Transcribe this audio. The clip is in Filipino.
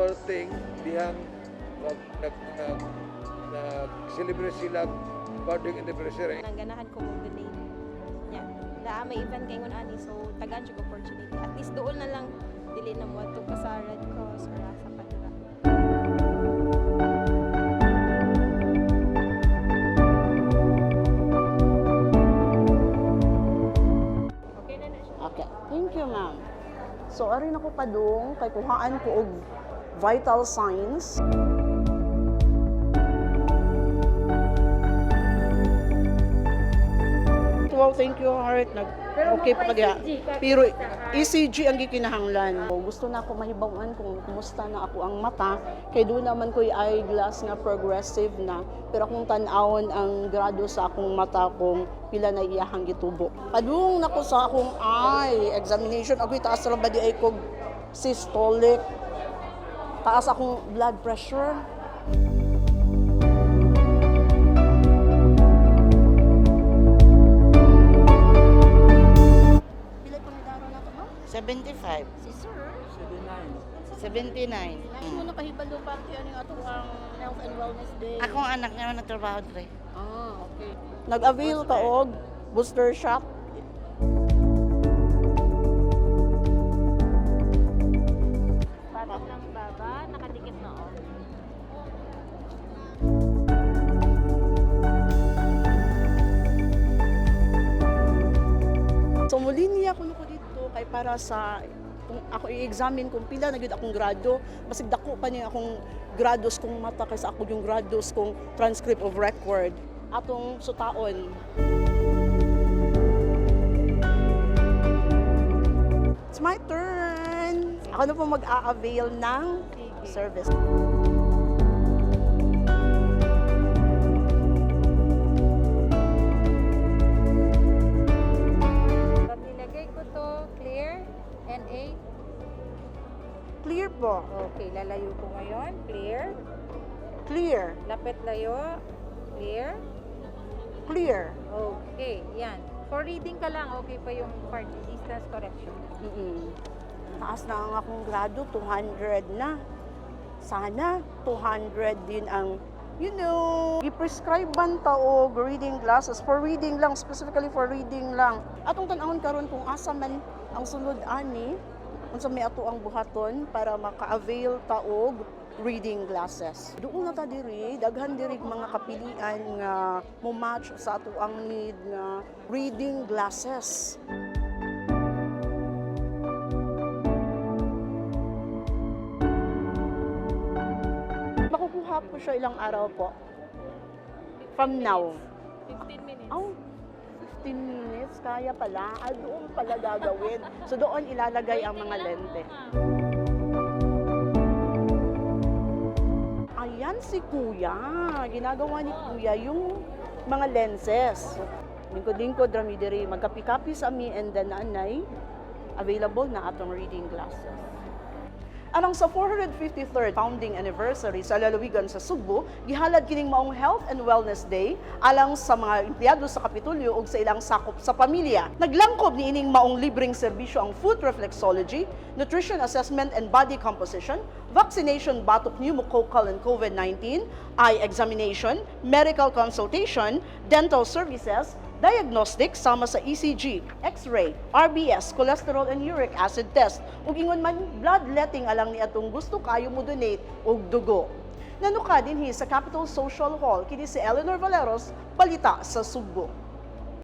another thing, dihang nag-celebrate sila wedding anniversary. Ang ganahan ko mag-donate niya. May event kay ngon ani, so tagaan siya opportunity. At least doon na lang dili na mo ato sa Red Cross or sa kanila. Okay na siya. Okay, thank you ma'am. So arin ako padung kay kuhaan ko og vital signs. Wow, thank you heart. Okay pa diha. Pero ECG ang gikinahanglan. Gusto na ako mahibaw-an kung kumusta na ako ang mata kay doon naman ko eyeglass nga progressive na. Pero akong tan-awon ang grado sa akong mata kung pila na iyahang gitubo. Padung nako sa akong eye examination agoy taas ra ba di ay kog systolic. Taas akong blood pressure. Pila pa medaro na to, ma'am? 75. Si sir? 79. Lain mo na kahibalo pa ang atong health and wellness day. Akong anak nga nagtrabaho dre. Okay. Nag-avail ka og booster shot. Batok ng baba, nakadikit na oh. So muli niya kuno ko dito kay para sa kung ako i-examine kung pila na gyud akong grado, basig dako pa niya akong grados kung mata kaysa ako yung grados kung transcript of record atong sutaon. It's my turn. Ako na po mag-a-avail ng service. Pag nilagay ko to, clear, NA. Clear po. Okay, lalayo ko ngayon, clear. Clear. Lapit layo, clear. Clear. Okay, yan. For reading ka lang, okay pa yung part distance correction. Taas na ang akong grado, 200 na. Sana 200 din ang, i-prescribe ban ta og reading glasses for reading lang, specifically for reading lang. Atong tan-awon karon kung asa man ang sulod ani, unsa may ato ang buhaton para maka-avail ta og reading glasses. Doon na ta diri, daghan diri mga kapilian nga mo match sa ato ang need nga reading glasses. Makukuha po siya ilang araw po. From now. 15 minutes. Oh, 15 minutes, kaya pala. Doon pala gagawin. So doon ilalagay ang mga lente. Ayan si Kuya. Ginagawa ni Kuya yung mga lenses. Lingkod-lingkod, dramidiri. Magkapi-kapi sa mi and then anay, available na atong reading glasses. Alang sa 453rd founding anniversary sa lalawigan sa Subo, gihalad kining maong Health and Wellness Day alang sa mga empleyado sa Kapitolyo ug sa ilang sakop sa pamilya. Naglangkob ni ining maong libreng serbisyo ang food reflexology, nutrition assessment and body composition, vaccination batok pneumococcal and COVID-19, eye examination, medical consultation, dental services, diagnostic sama sa ECG, X-ray, RBS, cholesterol and uric acid test, ug ingon man bloodletting alang ni atong gusto kayo mo donate og dugo. Nanuka dinhi sa Capitol Social Hall kini si Eleanor Valeros, balita sa Subo.